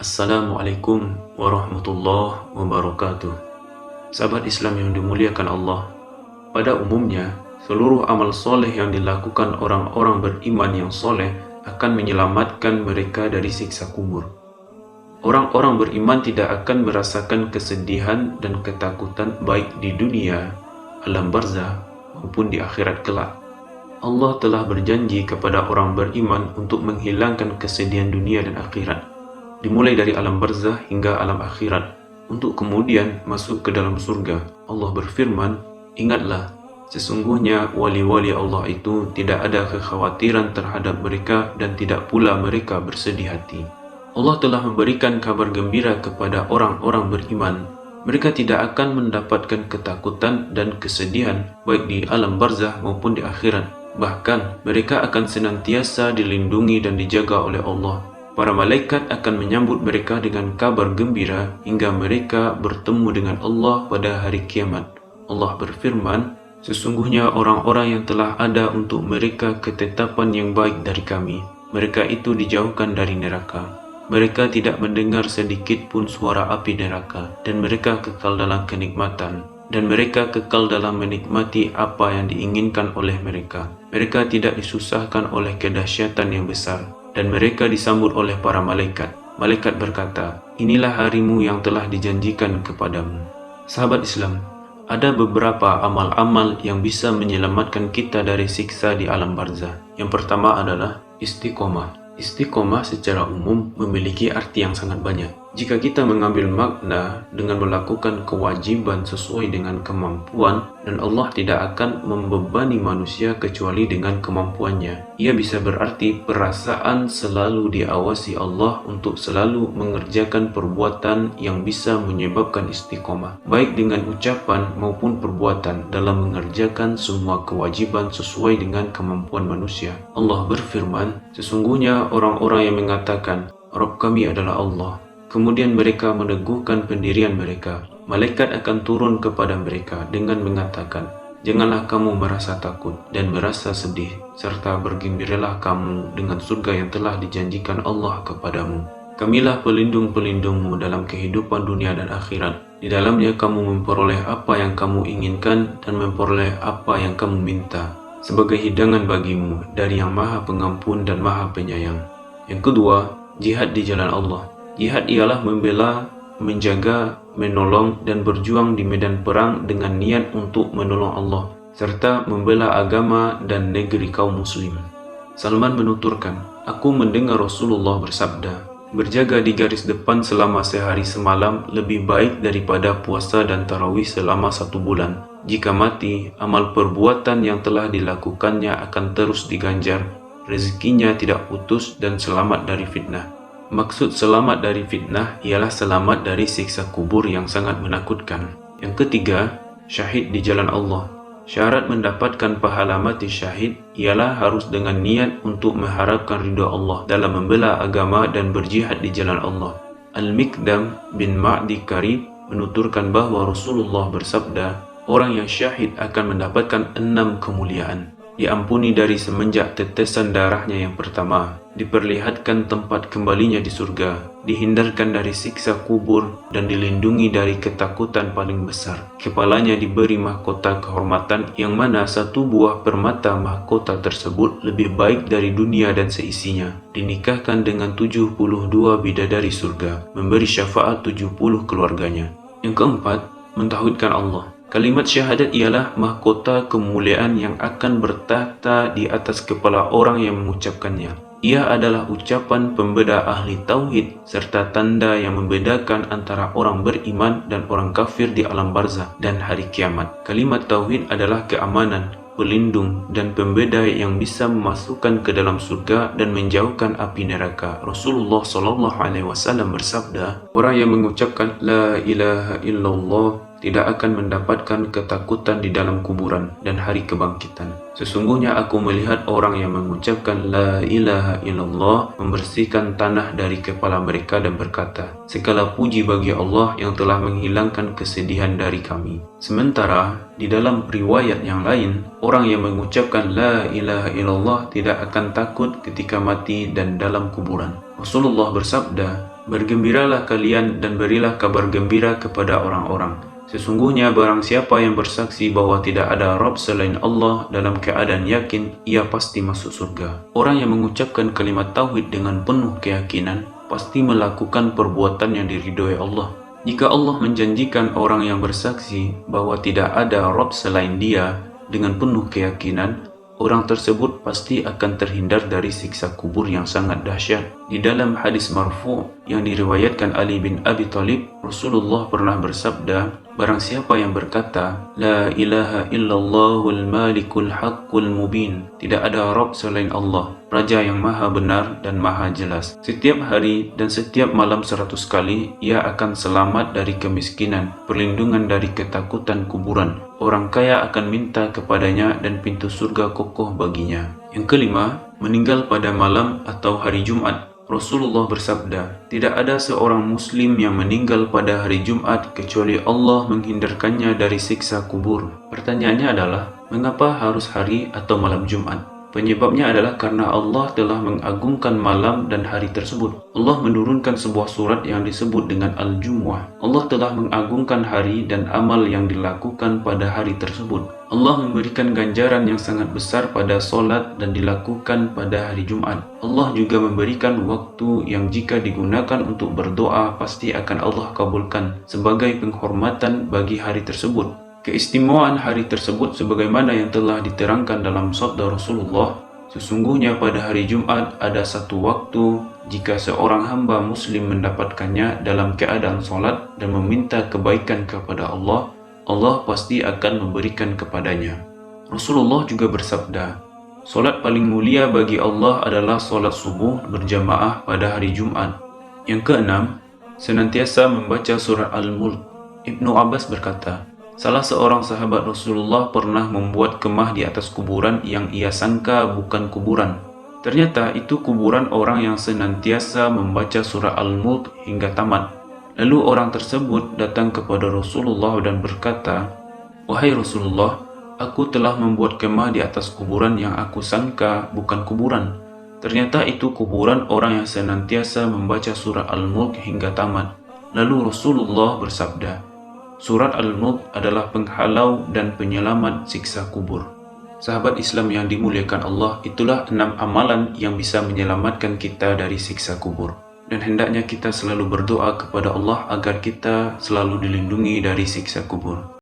Assalamualaikum warahmatullahi wabarakatuh. Sahabat Islam yang dimuliakan Allah, pada umumnya seluruh amal soleh yang dilakukan orang-orang beriman yang soleh akan menyelamatkan mereka dari siksa kubur. Orang-orang beriman tidak akan merasakan kesedihan dan ketakutan baik di dunia, alam barzah, maupun di akhirat kelak. Allah telah berjanji kepada orang beriman untuk menghilangkan kesedihan dunia dan akhirat, dimulai dari alam barzah hingga alam akhirat, untuk kemudian masuk ke dalam surga. Allah berfirman, "Ingatlah, sesungguhnya wali-wali Allah itu tidak ada kekhawatiran terhadap mereka dan tidak pula mereka bersedih hati." Allah telah memberikan kabar gembira kepada orang-orang beriman. Mereka tidak akan mendapatkan ketakutan dan kesedihan baik di alam barzah maupun di akhirat. Bahkan mereka akan senantiasa dilindungi dan dijaga oleh Allah. Para malaikat akan menyambut mereka dengan kabar gembira hingga mereka bertemu dengan Allah pada hari kiamat. Allah berfirman, "Sesungguhnya orang-orang yang telah ada untuk mereka ketetapan yang baik dari kami, mereka itu dijauhkan dari neraka. Mereka tidak mendengar sedikit pun suara api neraka, dan mereka kekal dalam kenikmatan. Dan mereka kekal dalam menikmati apa yang diinginkan oleh mereka. Mereka tidak disusahkan oleh kedahsyatan yang besar. Dan mereka disambut oleh para malaikat. Malaikat berkata, 'Inilah harimu yang telah dijanjikan kepadamu.'" Sahabat Islam, ada beberapa amal-amal yang bisa menyelamatkan kita dari siksa di alam barzah. Yang pertama adalah istiqomah. Istiqomah secara umum memiliki arti yang sangat banyak. Jika kita mengambil makna dengan melakukan kewajiban sesuai dengan kemampuan, dan Allah tidak akan membebani manusia kecuali dengan kemampuannya, ia bisa berarti perasaan selalu diawasi Allah untuk selalu mengerjakan perbuatan yang bisa menyebabkan istiqomah, baik dengan ucapan maupun perbuatan dalam mengerjakan semua kewajiban sesuai dengan kemampuan manusia. Allah berfirman, "Sesungguhnya orang-orang yang mengatakan, 'Rabb kami adalah Allah,' kemudian mereka meneguhkan pendirian mereka, malaikat akan turun kepada mereka dengan mengatakan, 'Janganlah kamu merasa takut dan merasa sedih, serta bergembiralah kamu dengan surga yang telah dijanjikan Allah kepadamu. Kamilah pelindung-pelindungmu dalam kehidupan dunia dan akhirat. Di dalamnya kamu memperoleh apa yang kamu inginkan dan memperoleh apa yang kamu minta, sebagai hidangan bagimu dari Yang Maha Pengampun dan Maha Penyayang." Yang kedua, jihad di jalan Allah. Jihad ialah membela, menjaga, menolong, dan berjuang di medan perang dengan niat untuk menolong Allah, serta membela agama dan negeri kaum muslim. Salman menuturkan, "Aku mendengar Rasulullah bersabda, 'Berjaga di garis depan selama sehari semalam lebih baik daripada puasa dan tarawih selama 1 bulan. Jika mati, amal perbuatan yang telah dilakukannya akan terus diganjar, rezekinya tidak putus dan selamat dari fitnah.'" Maksud selamat dari fitnah ialah selamat dari siksa kubur yang sangat menakutkan. Yang ketiga, syahid di jalan Allah. Syarat mendapatkan pahala mati syahid ialah harus dengan niat untuk mengharapkan ridha Allah dalam membela agama dan berjihad di jalan Allah. Al-Mikdam bin Ma'di Karib menuturkan bahwa Rasulullah bersabda, "Orang yang syahid akan mendapatkan 6 kemuliaan. Diampuni dari semenjak tetesan darahnya yang pertama, diperlihatkan tempat kembalinya di surga, dihindarkan dari siksa kubur, dan dilindungi dari ketakutan paling besar. Kepalanya diberi mahkota kehormatan yang mana satu buah permata mahkota tersebut lebih baik dari dunia dan seisinya. Dinikahkan dengan 72 bidadari surga, memberi syafaat 70 keluarganya." Yang keempat, mentauhidkan Allah. Kalimat syahadat ialah mahkota kemuliaan yang akan bertahta di atas kepala orang yang mengucapkannya. Ia adalah ucapan pembeda ahli tauhid serta tanda yang membedakan antara orang beriman dan orang kafir di alam barzah dan hari kiamat. Kalimat tauhid adalah keamanan, pelindung, dan pembeda yang bisa memasukkan ke dalam surga dan menjauhkan api neraka. Rasulullah SAW bersabda, "Orang yang mengucapkan La ilaha illallah tidak akan mendapatkan ketakutan di dalam kuburan dan hari kebangkitan. Sesungguhnya aku melihat orang yang mengucapkan La ilaha illallah membersihkan tanah dari kepala mereka dan berkata, 'Segala puji bagi Allah yang telah menghilangkan kesedihan dari kami.'" Sementara di dalam riwayat yang lain, orang yang mengucapkan La ilaha illallah tidak akan takut ketika mati dan dalam kuburan. Rasulullah bersabda, Bergembiralah kalian dan berilah kabar gembira kepada orang-orang. Sesungguhnya barang siapa yang bersaksi bahwa tidak ada Rabb selain Allah dalam keadaan yakin, ia pasti masuk surga. Orang yang mengucapkan kalimat tauhid dengan penuh keyakinan, pasti melakukan perbuatan yang diridhoi Allah. Jika Allah menjanjikan orang yang bersaksi bahwa tidak ada Rabb selain Dia dengan penuh keyakinan, orang tersebut pasti akan terhindar dari siksa kubur yang sangat dahsyat. Di dalam hadis marfu yang diriwayatkan Ali bin Abi Thalib, Rasulullah pernah bersabda, barang siapa yang berkata, La ilaha illallahul malikul haqqul mubin, tidak ada Rabb selain Allah, Raja yang maha benar dan maha jelas. Setiap hari dan setiap malam 100 kali, ia akan selamat dari kemiskinan, perlindungan dari ketakutan kuburan. Orang kaya akan minta kepadanya dan pintu surga kokoh baginya. Yang kelima, meninggal pada malam atau hari Jumat. Rasulullah bersabda, tidak ada seorang muslim yang meninggal pada hari Jumat kecuali Allah menghindarkannya dari siksa kubur. Pertanyaannya adalah, mengapa harus hari atau malam Jumat? Penyebabnya adalah karena Allah telah mengagungkan malam dan hari tersebut. Allah menurunkan sebuah surat yang disebut dengan Al-Jumu'ah. Allah telah mengagungkan hari dan amal yang dilakukan pada hari tersebut. Allah memberikan ganjaran yang sangat besar pada solat dan dilakukan pada hari Jumat. Allah juga memberikan waktu yang jika digunakan untuk berdoa pasti akan Allah kabulkan sebagai penghormatan bagi hari tersebut. Keistimewaan hari tersebut sebagaimana yang telah diterangkan dalam sabda Rasulullah, sesungguhnya pada hari Jumat ada satu waktu jika seorang hamba muslim mendapatkannya dalam keadaan solat dan meminta kebaikan kepada Allah, Allah pasti akan memberikan kepadanya. Rasulullah juga bersabda, solat paling mulia bagi Allah adalah solat subuh berjamaah pada hari Jumat. Yang keenam, senantiasa membaca surah Al-Mulk. Ibnu Abbas berkata, salah seorang sahabat Rasulullah pernah membuat kemah di atas kuburan yang ia sangka bukan kuburan. Ternyata itu kuburan orang yang senantiasa membaca surah Al-Mulk hingga tamat. Lalu orang tersebut datang kepada Rasulullah dan berkata, wahai Rasulullah, aku telah membuat kemah di atas kuburan yang aku sangka bukan kuburan. Ternyata itu kuburan orang yang senantiasa membaca surah Al-Mulk hingga tamat. Lalu Rasulullah bersabda, Surat Al-Mulk adalah penghalau dan penyelamat siksa kubur. Sahabat Islam yang dimuliakan Allah, itulah 6 amalan yang bisa menyelamatkan kita dari siksa kubur. Dan hendaknya kita selalu berdoa kepada Allah agar kita selalu dilindungi dari siksa kubur.